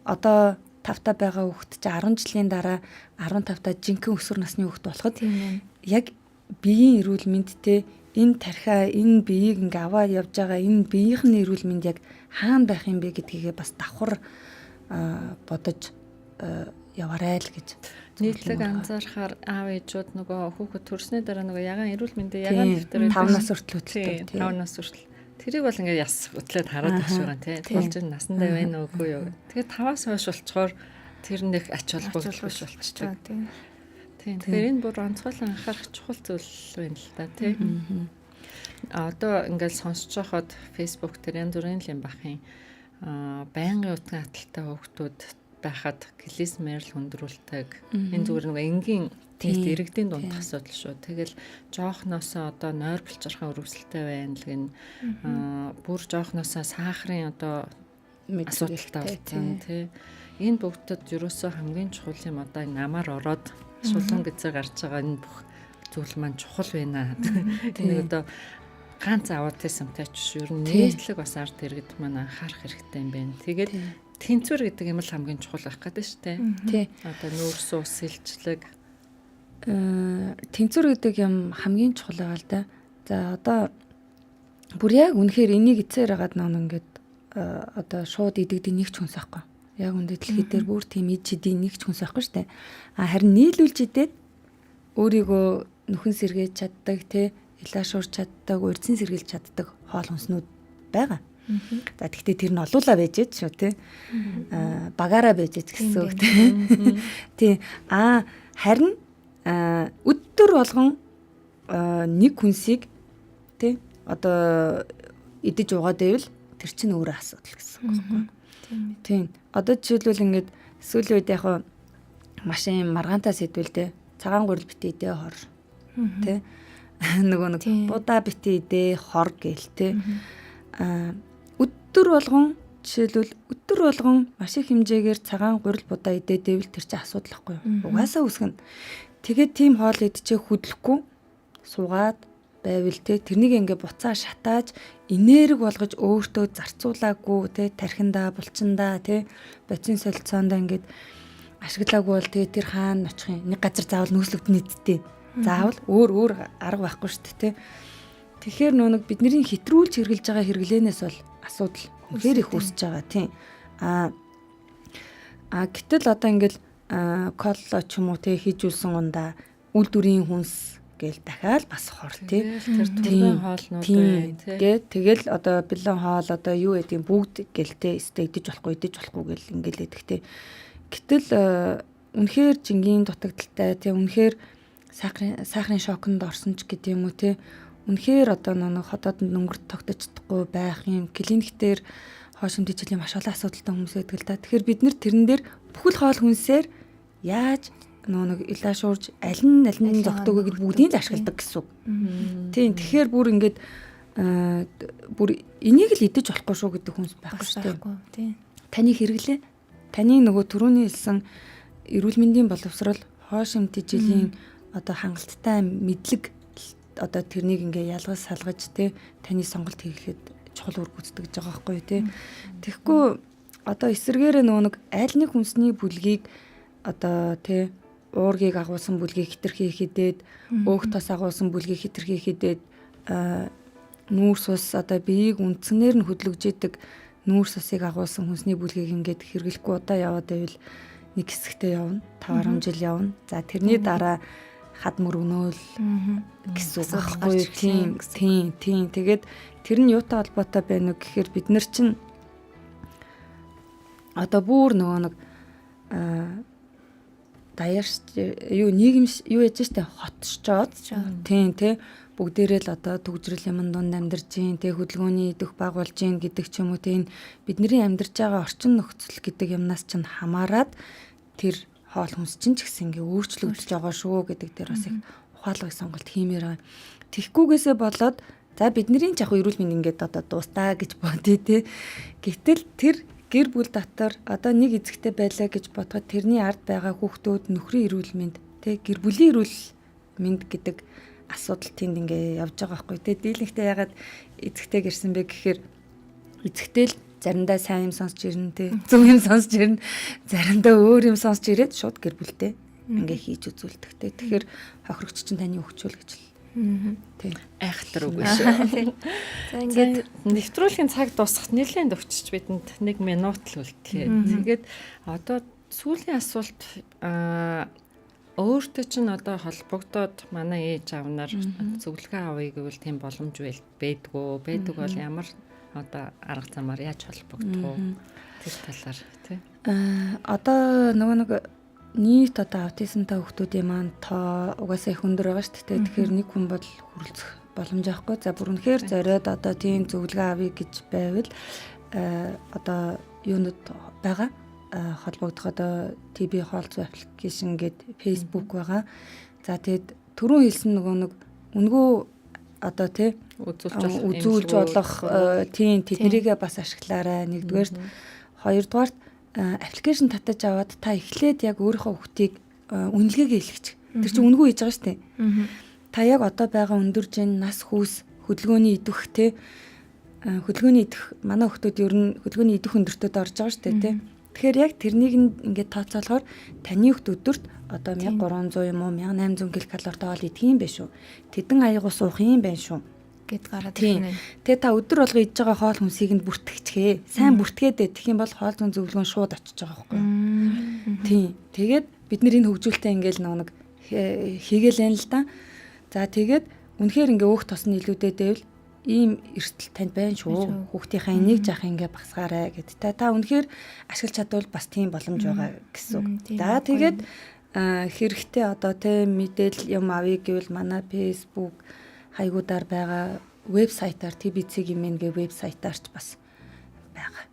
одоо 5-та байгаа хүүхэд чи 10 жилийн дараа 15-та жинхэнэ өсвөр насны хүүхэд болоход яг биеийн эрүүл мэндтэй энэ тархиа энэ биеийг ингээ аваад явж байгаа энэ биеийнхний эрүүл мэнд яг хаана байх юм бэ гэдгийг бас давхар бодож яваарай л гэж нийтлэг анзаарахаар аав ээжүүд нөгөө хүүхэд төрсний дараа нөгөө ягаан эрүүл мэндийн ягаан дэвтэр 5 нас хүртэл хөтэлдэг 5 нас хүртэл тэрийг бол ингээ яс хөтлөөд хараад байх шиг байна тий. Тэгвэл чинь насандаа байна уу үгүй юу. Тэгээд 5-аас хойш болцохоор тэр нэг ач холбогдол биш болчихдог. Тийм. Тэгэхээр энэ бүр онцгойлон анхаарах чухал зүйл байна л да тий. Одоо ингээл сонсож байхад Facebook дээр янз бүрийн юм бах юм. Байнгын утгын аталтай хүүхдүүд байхад клизмер л хүндрүүлдэг. Энэ зүгээр нэг энгийн тэгээд иргэдийн дунд асуудал шүү. Тэгэл жоохноосоо одоо нойр булчирхан өрөвсөлтэй байна л гин бүр жоохноосоо сахарын одоо асуудалтай болсон тий. Энэ бүгдэд ерөөсөө хамгийн чухал юм одоо намаар ороод шулуун гэзээ гарч байгаа энэ бүх зүйл маань чухал байна. Энэ одоо ганц аутизмтай ч ер нь нийтлэг бас ард иргэд маань анхаарах хэрэгтэй юм байна. Тэгээд тэнцвэр гэдэг юм л хамгийн чухал байх гэдэг шүү дээ. Тий. Одоо нүүрс ус сэлжлэг тэнцвэр гэдэг юм хамгийн чухал байгаа л да. За одоо бүр яг үнэхээр энийг эцээр хагаад ингээд одоо шууд идэгдэх нэг ч хүнс байхгүй. Яг үндэ дэлхий дээр бүр тийм идчихдээ нэг ч хүнс байхгүй шүү дээ. Харин нийлүүлж идээд өөрийгөө нүхэн сэргээж чаддаг, тэ илаашуурч чаддаг, урьдсан сэргийлж чаддаг хоол хүнснүүд байгаа. За тэгтээ тэр нь олуулаа байж ид шүү тий. Багаараа байж ид гэсэн үг тий. Харин өдөр болгон нэг хүнсийг тий одоо идэж угаад байвал тэр чинь өөрөө асуудал гэсэн үг байхгүй. Тийм. Одоо жишээлбэл ингээд сүүлийн үед яг машин маргаантаас идвэл тий цагаан гурил битээ идэ хор тий нөгөө нэг будаа битээ идэ хор гээл тий өдөр болгон жишээлбэл өдөр болгон маш их хэмжээгээр цагаан гурил будаа идээдэвэл тэр чинь асуудал байхгүй юу? Угаасаа үсгэн. Тэгээд тийм хоол идчихээ хөдлөхгүй суугаад байвал те тэрнийг ингээ буцаа шатааж энерги болгож өөртөө зарцуулаагүй те тархиндаа булчиндаа те бацин солилцоондоо ингээд ашиглаагүй бол те тэр хаана очих юм нэг газар заавал нөөслөгд нийтдээ заавал өөр арга байхгүй шүү дээ те тэгэхээр нөө бидний хэтрүүлж хэрглэж байгаа хэрэглэнээс бол асуудал үнэхээр их үүсэж байгаа тийм гэтэл одоо ингээл колло ч юм уу те хийжүүлсэн ундаа үйлдвэрийн хүнс гээл дахиад бас хор тий. Тэр түргэн хоолнууд бай тий. Тэгэл одоо бэлэн хоол одоо юу гэдэг бүгд гэлтэй идэж болохгүй гэл ингээл идэх тий. Гэтэл үнэхээр жингийн дутагдaltaй тий үнэхээр сахарын шоконд орсон ч гэдэг юм уу тий. Үнэхээр одоо нэг хотоодонд өнгөрт тогтож чадахгүй байх юм клиниктээр хоошин дэжлийн маш олон асуудалтай хүмүүс байдаг л та. Тэгэхээр бид нэр тэрэн дээр бүхэл хоол хүнсээр яаж нэг илаашуурж аль нь зогтойг гэж бүгдийг л ашигладаг гэсэн үг. Тийм тэгэхээр бүр ингээд бүр энийг л идэж болохгүй шүү гэдэг хүнс байхгүй шүү дээ. Тийм. Таны хэрэглээ таны нөгөө түрүүний хэлсэн эрүүл мэндийн боловсрол хоошин дэжлийн одоо хангалттай мэдлэг одоо тэрнийг ингээ ялгаж салгаж те таны сонголт хийхэд чухал үр гүйцэтгэж байгаа байхгүй юу те. Тэгэхгүй одоо эсэргээрээ нөгөө нэг аль нэг хүнсний бүлгийг одоо те уургийг агуулсан бүлгийг хитрхи хийдээд өөх тос агуулсан бүлгийг хитрхи хийдээд нүүрс ус одоо биеийг үндснээр нь хөдлөж идэг нүүрс усыг агуулсан хүнсний бүлгийг ингээд хэрэглэхгүй удаа яваад байвал нэг хэсэгтээ явна 5-10 жил явна. За тэрний дараа хад мөргөнөөл гэсэн үг байхгүй тийм тэгээд тэр нь юутай холбоотой байна уу гэхээр бид нар чинь одоо бүр нөгөө нэг даяарч юу нийгэмш юу яж штэ хотчоод тийм бүгдээрээ л одоо төгжрөл юмн дунд амьдарч гин тэг хөдөлгөөний идэх баг болж гин гэдэг ч юм уу тийм бидний амьдарч байгаа орчин нөхцөл гэдэг юмнаас чинь хамаарад тэр хоол хүнс чинь ч гэсэн ингээ өөрчлөгдөж байгаа шүү гэдэг дээр бас их ухаалаг сонголт хиймээр байгаа. Тэгхгүйгээсээ болоод за бидний ч яг эрүүл мэнд ингээд одоо дуустаа гэж бодъё те. Гэтэл тэр гэр бүл дотор одоо нэг эзэгтэй байлаа гэж бодоход тэрний ард байгаа хүүхдүүд нөхрийн эрүүл мэнд те гэр бүлийн эрүүл мэнд гэдэг асуудал тэнд ингээ явж байгаа байхгүй те. Дийлэнхтэй ягаад эзэгтэй гэрсэн бэ гэхээр эзэгтэй л заримдаа сайн юм сонсч ирнэ те. Зөв юм сонсч ирнэ. Заримдаа өөр юм сонсч ирээд шууд гэр бүлтэй ингээ хийж үзүүлдэг те. Тэгэхээр хохирогч чинь таны өгчүүл гэж л тийм айхтар үгүй шүү. За ингээд нэвтрүүлгийн цаг дуусахад нэлээд өвчч бидэнд 1 минут л үлдээ. Тэгээд одоо сүүлийн асуулт өөртөө чинь одоо холбогдоод манай ээж аав нар зөвлөгөө авъя гэвэл тийм боломж байдгүй. Байдаг бол ямар одоо арга замаар яаж холбогдох вэ? Тэр талаар тий. Одоо нэг нийт одоо аутизмтай хүүхдүүдийн маань тоо угаасаа их өндөр байгаа шүү дээ. Тэгэхээр нэг хүн бол хүрэлцэх боломж авахгүй. За бүр үнэхээр зориод одоо тийм зөвлөгөө авъя гэж байвал одоо юунууд байгаа. холбогдох одоо TB хоолцоо аппликейшн гэдэг Facebook байгаа. За тэгээд түрүүн хэлсэн нэг үнгүү одоо тий үзүүлж болох тийм тэднэрийгээ бас ашиглаарай. Нэгдүгээр, хоёрдугаар аппликейшн татаж аваад та эхлээд яг өөрийнхөө хүүхдийг үнэлгээгээ хэлгэж. Тэр чинь үнгүү хийж байгаа шүү дээ. Та яг одоо байгаа өндөр жин нас хүүс хөдөлгөөний идэх тий хөдөлгөөний идэх манай хүүхдүүд ер нь хөдөлгөөний идэх өндөртөд орж байгаа шүү дээ тий. Тэгэхээр яг тэрнийг ингээд тооцоолохоор таны хүүхд өдөрт одоо 1300 юм уу 1800 ккал хоол идэх юм байна шүү. Тэдэн аяга суух юм байна шүү гэд гараад ирнэ. Тэгээ та өдөр болго идж байгаа хоол хүнсийг нь бүртгэцгээ. Сайн бүртгээд тэгэх юм бол хоол зүйн зөвлөгөө шууд очиж байгаа байхгүй юу? Тийм. Тэгээд бид нэр энэ хөгжүүлэлтээ ингээл нэг хийгээл юм л да. За тэгээд үнэхээр ингээ өөх тосны илүүдэд байвал ийм эрсдэл танд байна шүү. Хүүхдийнхээ энийг жаах ингээ багсгаарай гэд. Та үнэхээр ашиглаж чадвал бас тийм боломж байгаа гэсэн үг. За тэгээд хэрэгтэй одоо тийм мэдээлэл юм авъя гэвэл манай Facebook хаягуудаар байгаа вебсайтаар TBC-ийн вебсайтаар ч бас байгаа.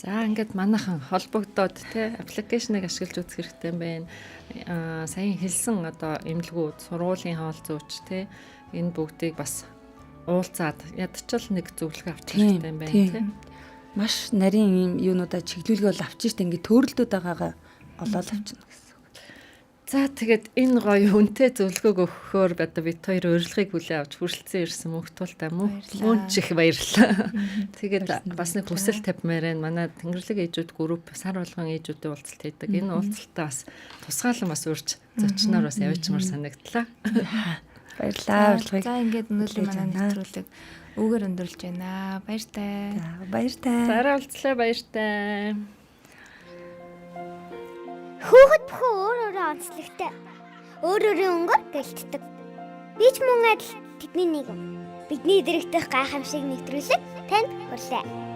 За ингээд манайхан холбогдоод тий аппликейшнийг ашиглаж үзэх хэрэгтэй юм байна. Саяхан хэлсэн одоо эмнэлгүүд, сургуулийн хоол зүйч тий энэ бүгдийг бас уулзаад ядчил нэг зөвлөгөө авчих хэрэгтэй юм байна тий. Маш нарийн юм юунуудаа чиглүүлгээ бол авчих штэ ингээд төрөлдөд байгаагаа олоод авчихна гэсэн. За тэгээд энэ гоё үнэтэй зөвлөгөөг өгөхөөр одоо бид хоёр урилгыг хүлээн авч хүрэлцэн ирсэн мөнхтуултай мөн чих баярлалаа. Тэгээд бас нэг хүсэл тавьмаар байна. Манай Тэнгэрлэг ээжүүд групп сар болгон ээжүүдийн уулзалт хийдэг. Энэ уулзалтаа бас тусгаалan бас урьж зочноор бас явуулчмаар санагдлаа. Баярлалаа. За ингээд өнөөдөр манай нэвтрүүлэг үгээр өндөрлж байна. Баяртай. За баяртай. Зараа уулзлаа баяртай. Хүүхэд бүхэн өөр онцлогтой. Өөрөөрөө өнгөөр гэлтдэг. Би ч мөн адил тэдний нэг юм. Бидний дэрэгдэх гайхамшиг нэвтрүүлэг танд хүрлээ.